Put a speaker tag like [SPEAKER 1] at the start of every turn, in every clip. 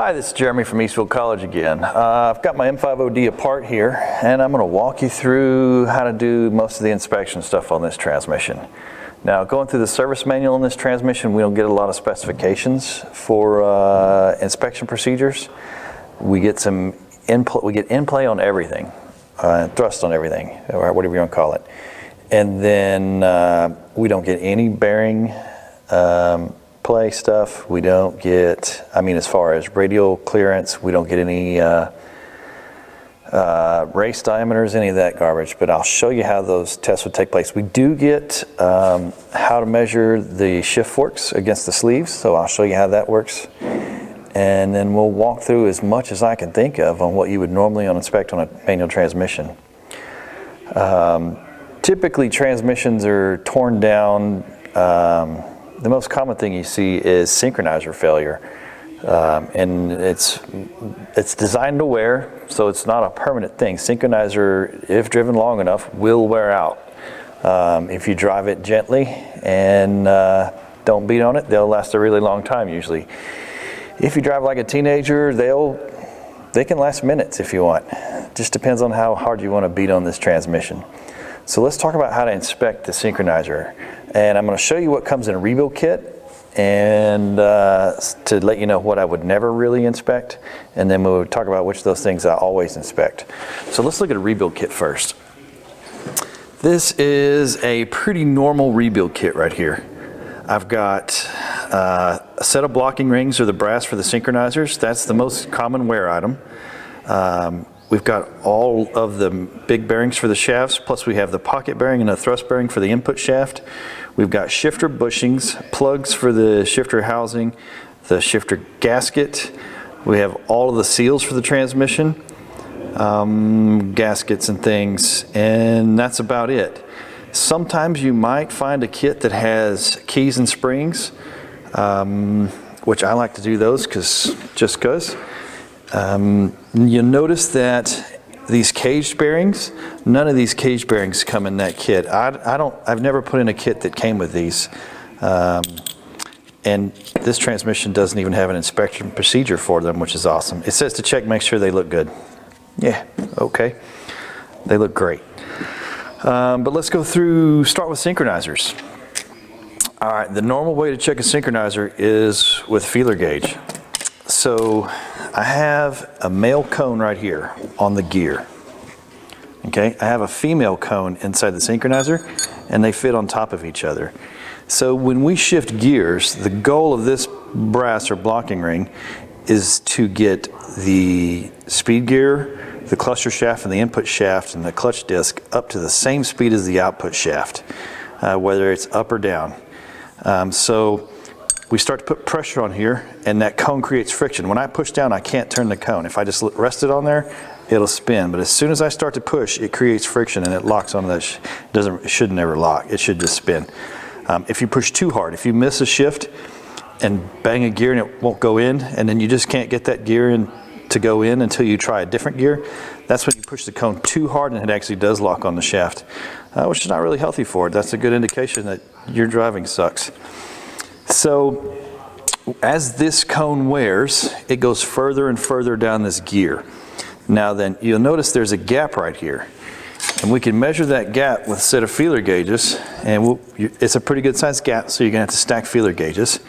[SPEAKER 1] Hi, this is Jeremy from Eastfield College again. I've got my M5OD apart here, and I'm going to walk you through how to do most of the inspection stuff on this transmission. Now, going through the service manual on this transmission, we don't get a lot of specifications for inspection procedures. We get some input, we get in-play on everything, thrust on everything, or whatever you want to call it. And then we don't get any bearing play stuff. We don't get, as far as radial clearance, we don't get any race diameters, any of that garbage, but I'll show you how those tests would take place. We do get how to measure the shift forks against the sleeves, so I'll show you how that works. And then we'll walk through as much as I can think of on what you would normally inspect on a manual transmission. Typically transmissions are torn down. The most common thing you see is synchronizer failure, and it's designed to wear, so it's not a permanent thing. Synchronizer, if driven long enough, will wear out. If you drive it gently and don't beat on it, they'll last a really long time usually. If you drive like a teenager, they can last minutes if you want. Just depends on how hard you want to beat on this transmission. So let's talk about how to inspect the synchronizer. And I'm going to show you what comes in a rebuild kit, and to let you know what I would never really inspect, and then we'll talk about which of those things I always inspect. So let's look at a rebuild kit first. This is a pretty normal rebuild kit right here. I've got a set of blocking rings or the brass for the synchronizers. That's the most common wear item. We've got all of the big bearings for the shafts, plus we have the pocket bearing and a thrust bearing for the input shaft. We've got shifter bushings, plugs for the shifter housing, the shifter gasket. We have all of the seals for the transmission, gaskets and things, and that's about it. Sometimes you might find a kit that has keys and springs, which I like to do those just because. You'll notice that these cage bearings, none of these cage bearings come in that kit. I've never put in a kit that came with these. And this transmission doesn't even have an inspection procedure for them, which is awesome. It says to check, make sure they look good. Yeah, okay. They look great. But let's go through, start with synchronizers. All right, the normal way to check a synchronizer is with feeler gauge. So I have a male cone right here on the gear. Okay, I have a female cone inside the synchronizer, and they fit on top of each other. So when we shift gears, the goal of this brass or blocking ring is to get the speed gear, the cluster shaft, and the input shaft, and the clutch disc up to the same speed as the output shaft, whether it's up or down. So we start to put pressure on here, and that cone creates friction. When I push down, I can't turn the cone. If I just rest it on there, it'll spin. But as soon as I start to push, it creates friction, and it locks onto that. It should never lock. It should just spin. If you push too hard, if you miss a shift and bang a gear and it won't go in, and then you just can't get that gear in to go in until you try a different gear, that's when you push the cone too hard and it actually does lock on the shaft, which is not really healthy for it. That's a good indication that your driving sucks. So as this cone wears, it goes further and further down this gear. Now then, you'll notice there's a gap right here. And we can measure that gap with a set of feeler gauges, and it's a pretty good sized gap, so you're gonna have to stack feeler gauges.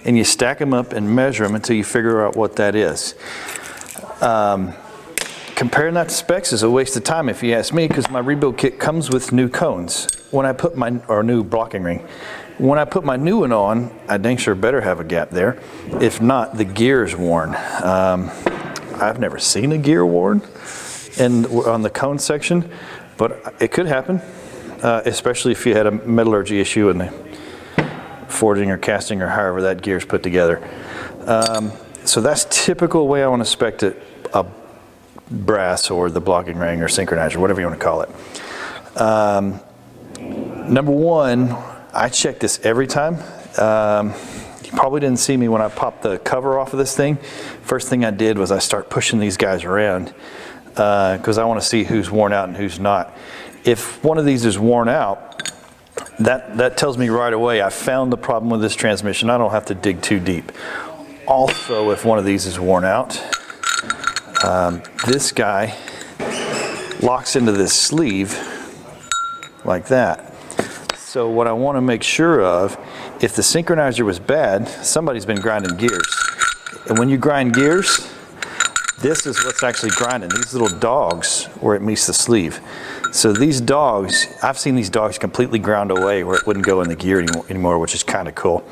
[SPEAKER 1] And you stack them up and measure them until you figure out what that is. Comparing that to specs is a waste of time if you ask me, because my rebuild kit comes with new cones. When I put or new blocking ring. When I put my new one on, I dang sure better have a gap there. If not, the gear is worn. I've never seen a gear worn on the cone section, but it could happen, especially if you had a metallurgy issue in the forging or casting or however that gear is put together. So that's typical way I want to inspect it, a brass or the blocking ring or synchronizer, whatever you want to call it. Number one, I check this every time. You probably didn't see me when I popped the cover off of this thing. First thing I did was I start pushing these guys around because I want to see who's worn out and who's not. If one of these is worn out, that tells me right away I found the problem with this transmission. I don't have to dig too deep. Also, if one of these is worn out, this guy locks into this sleeve like that. So what I want to make sure of, if the synchronizer was bad, somebody's been grinding gears. And when you grind gears, this is what's actually grinding, these little dogs where it meets the sleeve. So these dogs, I've seen these dogs completely ground away where it wouldn't go in the gear anymore, which is kind of cool.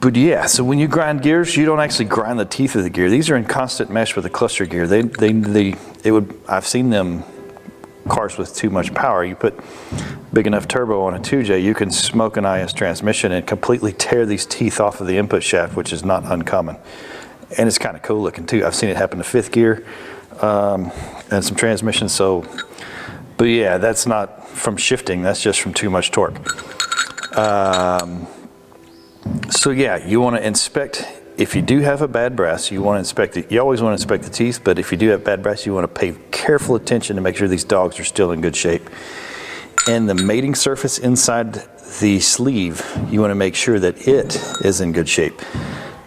[SPEAKER 1] But yeah, so when you grind gears, you don't actually grind the teeth of the gear. These are in constant mesh with the cluster gear. I've seen them cars with too much power. You put big enough turbo on a 2J, you can smoke an IS transmission and completely tear these teeth off of the input shaft, which is not uncommon. And it's kind of cool looking too. I've seen it happen to fifth gear and some transmissions. So, but yeah, that's not from shifting. That's just from too much torque. So yeah, you want to inspect. If you do have a bad brass, you want to inspect it. You always want to inspect the teeth, but if you do have bad brass, you want to pay careful attention to make sure these dogs are still in good shape. And the mating surface inside the sleeve, you want to make sure that it is in good shape.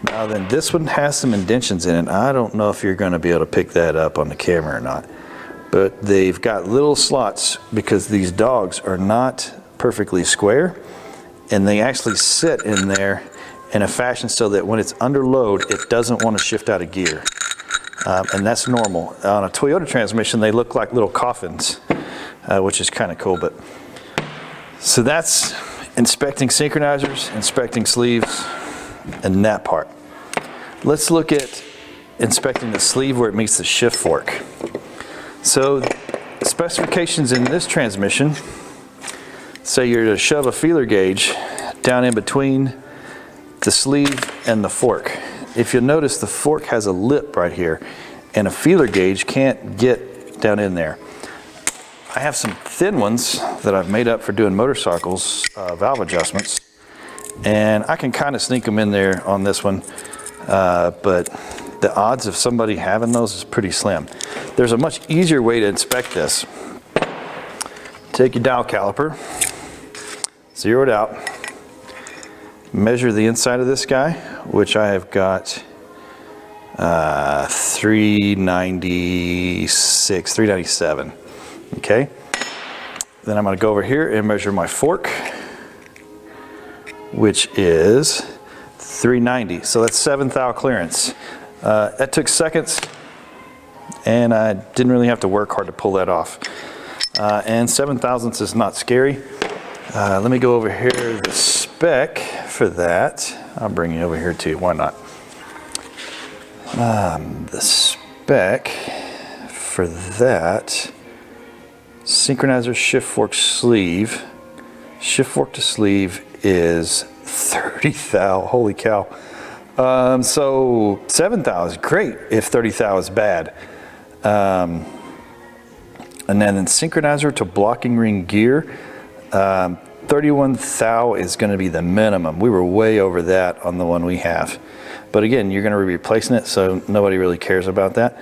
[SPEAKER 1] Now then, this one has some indentions in it. I don't know if you're going to be able to pick that up on the camera or not, but they've got little slots because these dogs are not perfectly square, and they actually sit in there in a fashion so that when it's under load, it doesn't want to shift out of gear. And that's normal. On a Toyota transmission, they look like little coffins, which is kind of cool. But so that's inspecting synchronizers, inspecting sleeves, and that part. Let's look at inspecting the sleeve where it meets the shift fork. So specifications in this transmission say you're to shove a feeler gauge down in between the sleeve and the fork. If you'll notice, the fork has a lip right here, and a feeler gauge can't get down in there. I have some thin ones that I've made up for doing motorcycles, valve adjustments, and I can kind of sneak them in there on this one, but the odds of somebody having those is pretty slim. There's a much easier way to inspect this. Take your dial caliper, zero it out, measure the inside of this guy, which I have got 396, 397. Okay. Then I'm going to go over here and measure my fork, which is 390. So that's 7 thou clearance. That took seconds, and I didn't really have to work hard to pull that off. And 7 thousandths is not scary. Let me go over here, the spec for that. I'll bring you over here too, why not? The spec for that, synchronizer shift fork sleeve, shift fork to sleeve is 30 thou, holy cow. So 7 thou is great if 30 thou is bad. And then synchronizer to blocking ring gear, 31 thou is going to be the minimum. We were way over that on the one we have. But again, you're going to be replacing it, so nobody really cares about that.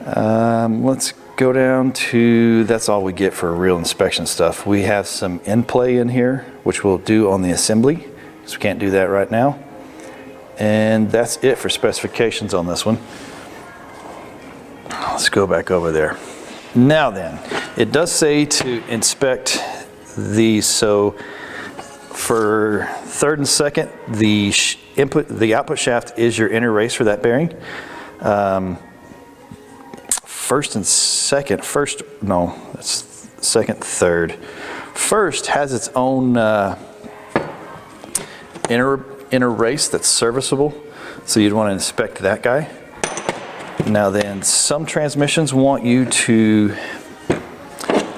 [SPEAKER 1] Let's go down to, that's all we get for real inspection stuff. We have some in play in here, which we'll do on the assembly, because we can't do that right now. And that's it for specifications on this one. Let's go back over there. Now then, it does say to inspect these. So for third and second, the output shaft is your inner race for that bearing. First and second, that's second, third. First has its own inner race that's serviceable, so you'd want to inspect that guy. Now then, some transmissions want you to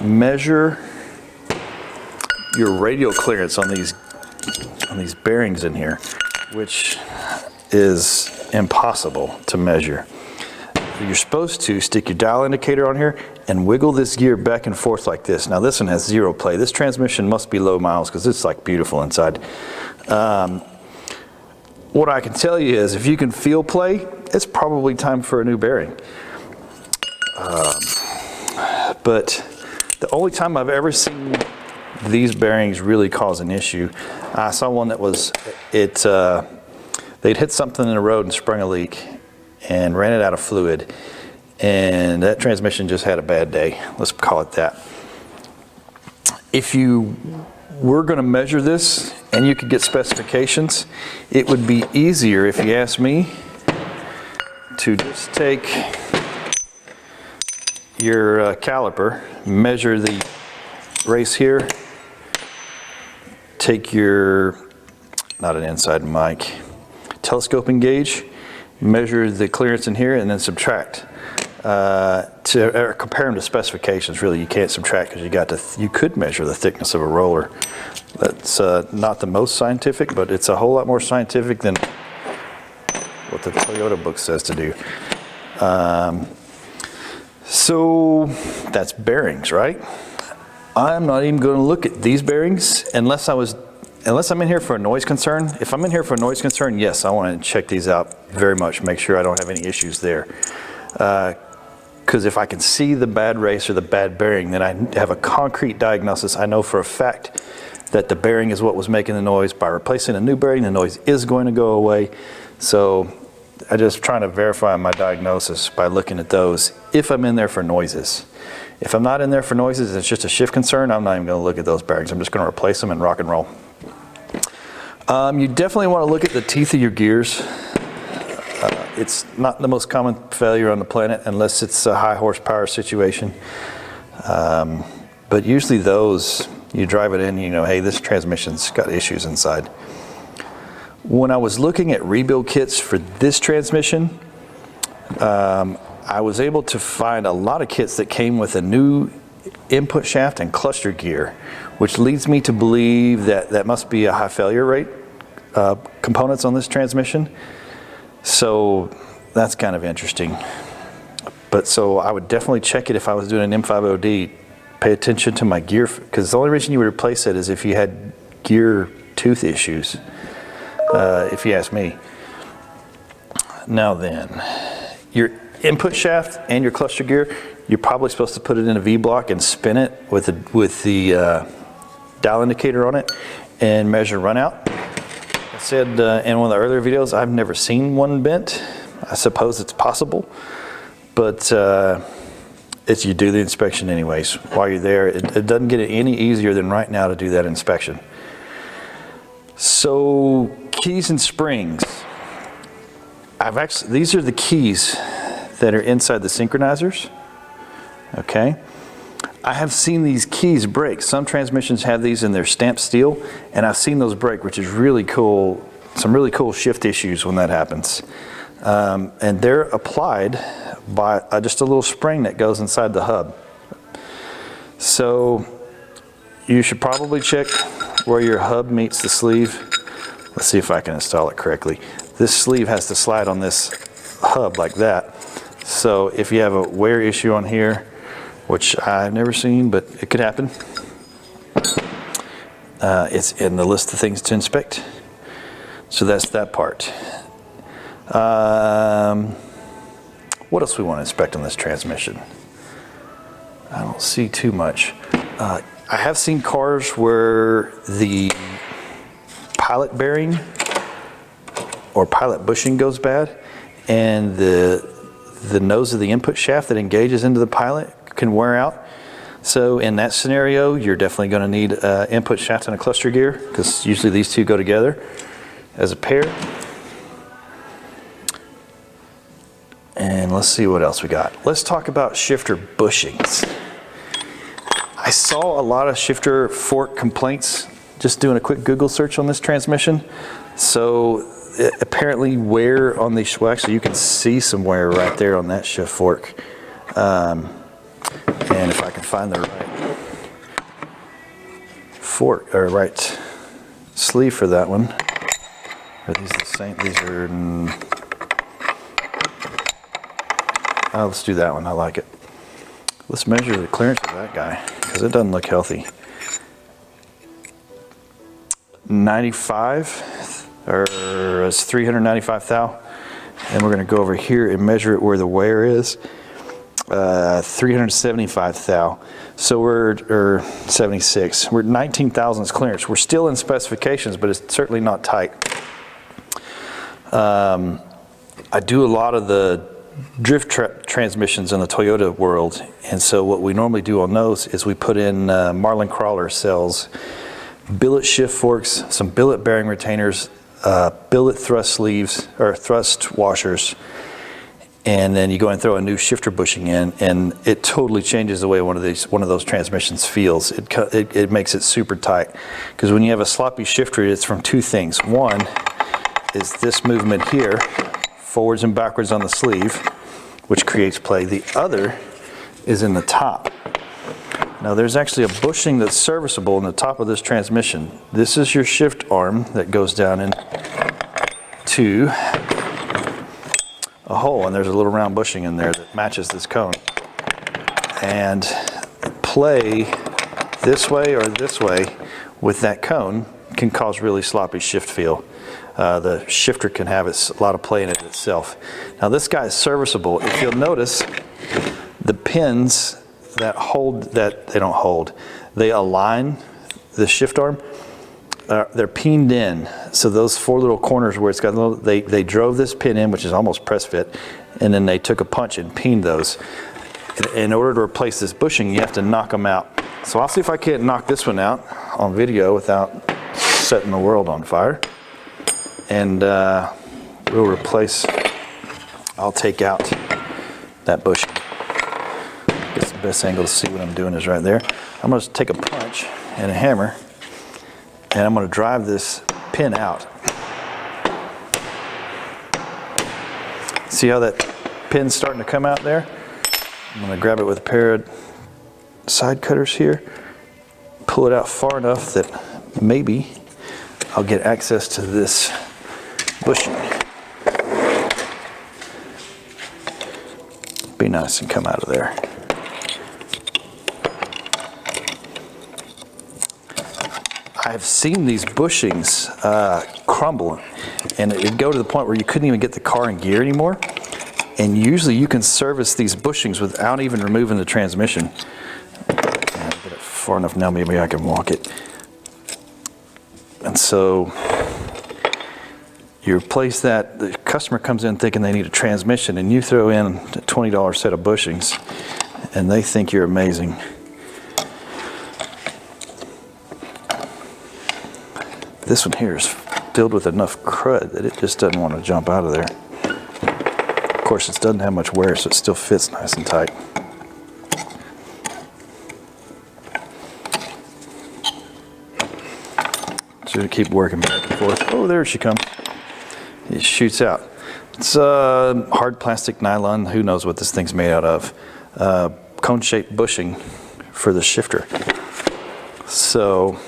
[SPEAKER 1] measure your radial clearance on these bearings in here, which is impossible to measure. You're supposed to stick your dial indicator on here and wiggle this gear back and forth like this. Now this one has zero play. This transmission must be low miles because it's like beautiful inside. What I can tell you is if you can feel play, it's probably time for a new bearing. But the only time I've ever seen these bearings really cause an issue, I saw one that was they'd hit something in the road and sprung a leak and ran it out of fluid, and that transmission just had a bad day. Let's call it that. If you were going to measure this and you could get specifications, it would be easier, if you ask me, to just take your caliper, measure the race here, take your, not an inside mic, telescoping gauge, measure the clearance in here, and then subtract. To compare them to specifications, really you can't subtract because you could measure the thickness of a roller. That's not the most scientific, but it's a whole lot more scientific than what the Toyota book says to do. So that's bearings, right? I'm not even going to look at these bearings unless I'm in here for a noise concern. If I'm in here for a noise concern, yes, I want to check these out very much, make sure I don't have any issues there. Because if I can see the bad race or the bad bearing, then I have a concrete diagnosis. I know for a fact that the bearing is what was making the noise. By replacing a new bearing, the noise is going to go away. So I'm just trying to verify my diagnosis by looking at those if I'm in there for noises. If I'm not in there for noises, it's just a shift concern, I'm not even going to look at those bearings. I'm just going to replace them and rock and roll. You definitely want to look at the teeth of your gears. It's not the most common failure on the planet unless it's a high horsepower situation. But usually those, you drive it in, you know, hey, this transmission's got issues inside. When I was looking at rebuild kits for this transmission, I was able to find a lot of kits that came with a new input shaft and cluster gear, which leads me to believe that that must be a high failure rate components on this transmission. So that's kind of interesting. But so I would definitely check it if I was doing an M5OD. Pay attention to my gear, because the only reason you would replace it is if you had gear tooth issues, if you ask me. Now then, your input shaft and your cluster gear, you're probably supposed to put it in a V-block and spin it with the dial indicator on it and measure run out. I said in one of the earlier videos, I've never seen one bent. I suppose it's possible, but you do the inspection anyways. While you're there, it doesn't get it any easier than right now to do that inspection. So keys and springs. These are the keys that are inside the synchronizers. Okay. I have seen these keys break. Some transmissions have these in their stamped steel, and I've seen those break, which is really cool. Some really cool shift issues when that happens. And they're applied by just a little spring that goes inside the hub. So you should probably check where your hub meets the sleeve. Let's see if I can install it correctly. This sleeve has to slide on this hub like that. So if you have a wear issue on here, which I've never seen, but it could happen, it's in the list of things to inspect. So that's that part. What else we want to inspect on this transmission? I don't see too much. I have seen cars where the pilot bearing or pilot bushing goes bad, and the nose of the input shaft that engages into the pilot can wear out. So in that scenario, you're definitely going to need an input shaft and a cluster gear, because usually these two go together as a pair. And let's see what else we got. Let's talk about shifter bushings. I saw a lot of shifter fork complaints just doing a quick Google search on this transmission. So apparently wear on the, well, actually you can see some wear right there on that shift fork. And if I can find the right fork, or right sleeve for that one. Are these the same? These are, let's do that one, I like it. Let's measure the clearance of that guy, because it doesn't look healthy. 95, or it's 395 thou. And we're gonna go over here and measure it where the wear is. 375 thou. So or 76. We're 19 thousandths clearance. We're still in specifications, but it's certainly not tight. I do a lot of the drift transmissions in the Toyota world, and so what we normally do on those is we put in Marlin crawler cells, billet shift forks, some billet bearing retainers, billet thrust sleeves or thrust washers, and then you go and throw a new shifter bushing in, and it totally changes the way one of those transmissions feels. It makes it super tight, because when you have a sloppy shifter, it's from two things. One is this movement here, forwards and backwards on the sleeve, which creates play. The other is in the top. Now there's actually a bushing that's serviceable in the top of this transmission. This is your shift arm that goes down into a hole, and there's a little round bushing in there that matches this cone. And play this way or this way with that cone can cause really sloppy shift feel. The shifter can have a lot of play in it itself. Now this guy is serviceable. If you'll notice, the pins that they align the shift arm, they're peened in. So those four little corners where it's got a little, they drove this pin in, which is almost press fit, and then they took a punch and peened those. In order to replace this bushing, you have to knock them out. So I'll see if I can't knock this one out on video without setting the world on fire. And we'll replace, I'll take out that bushing. It's the best angle to see what I'm doing is right there. I'm going to take a punch and a hammer, and I'm going to drive this pin out. See how that pin's starting to come out there? I'm going to grab it with a pair of side cutters here, pull it out far enough that maybe I'll get access to this bushing. Be nice and come out of there. I've seen these bushings crumble, and it'd go to the point where you couldn't even get the car in gear anymore. And usually you can service these bushings without even removing the transmission. Get it far enough now, maybe I can walk it. And so you replace that, the customer comes in thinking they need a transmission, and you throw in a $20 set of bushings, and they think you're amazing. This one here is filled with enough crud that it just doesn't want to jump out of there. Of course, it doesn't have much wear, so it still fits nice and tight. So we keep working back and forth. Oh, there she comes. It shoots out. It's hard plastic nylon. Who knows what this thing's made out of? Cone-shaped bushing for the shifter. So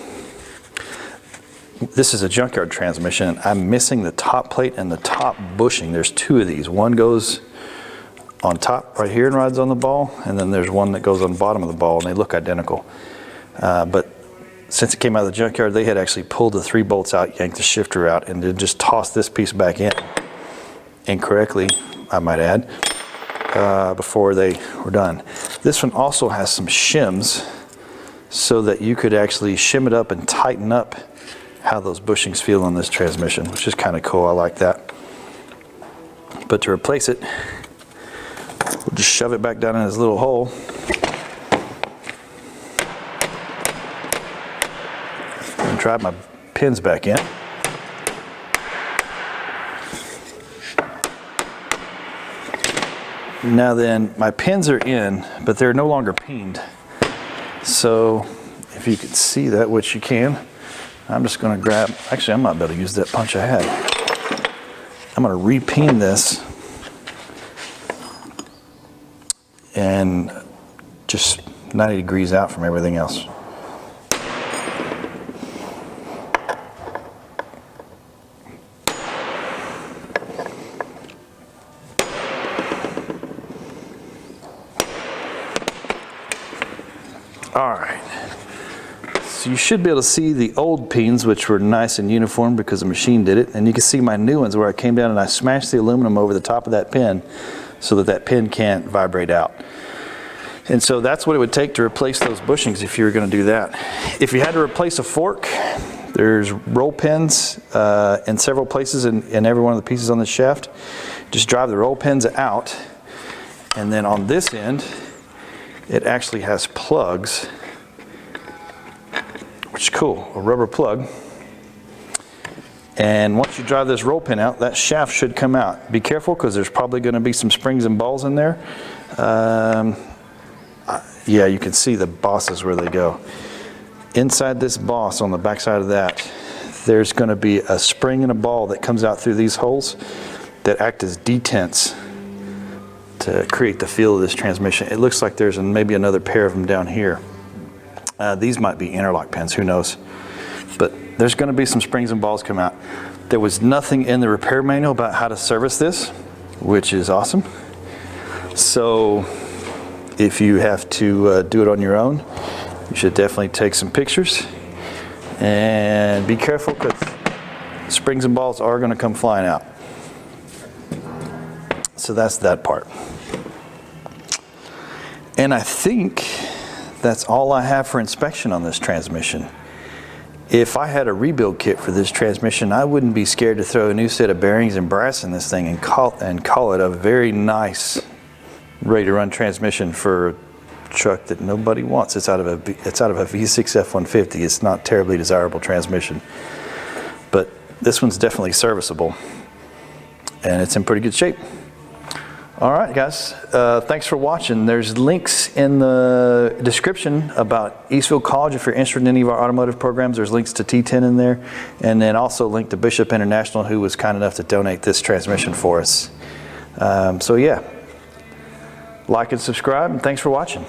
[SPEAKER 1] this is a junkyard transmission. I'm missing the top plate and the top bushing. There's two of these. One goes on top right here and rides on the ball, and then there's one that goes on the bottom of the ball, and they look identical. But since it came out of the junkyard, they had actually pulled the 3 bolts out, yanked the shifter out, and then just tossed this piece back in incorrectly, I might add, before they were done. This one also has some shims so that you could actually shim it up and tighten up how those bushings feel on this transmission, which is kind of cool. I like that. But to replace it, we'll just shove it back down in this little hole. And drive my pins back in. Now then, my pins are in, but they're no longer peened. So if you can see that, which you can, I'm just going to grab, actually I might be able to use that punch I had. I'm going to re-peen this and just 90 degrees out from everything else. All right. So you should be able to see the old pins, which were nice and uniform because the machine did it, and you can see my new ones where I came down and I smashed the aluminum over the top of that pin so that that pin can't vibrate out. And so that's what it would take to replace those bushings if you were going to do that. If you had to replace a fork, There's roll pins in several places in every one of the pieces on the shaft. Just drive the roll pins out, and then on this end, it actually has plugs, which is cool, a rubber plug. And once you drive this roll pin out, that shaft should come out. Be careful, because there's probably going to be some springs and balls in there. Yeah, you can see the bosses where they go. Inside this boss, on the back side of that, there's going to be a spring and a ball that comes out through these holes that act as detents to create the feel of this transmission. It looks like there's maybe another pair of them down here. These might be interlock pins, who knows. But there's going to be some springs and balls come out. There was nothing in the repair manual about how to service this, which is awesome. So if you have to do it on your own, you should definitely take some pictures and be careful, because springs and balls are going to come flying out. So that's that part. And I think that's all I have for inspection on this transmission. If I had a rebuild kit for this transmission, I wouldn't be scared to throw a new set of bearings and brass in this thing and call it a very nice, ready to run transmission for a truck that nobody wants. It's out of a V6 F-150. It's not terribly desirable transmission, but this one's definitely serviceable, and it's in pretty good shape. All right, guys, thanks for watching. There's links in the description about Eastfield College if you're interested in any of our automotive programs. There's links to T10 in there, and then also a link to Bishop International, who was kind enough to donate this transmission for us. So yeah, like and subscribe, and thanks for watching.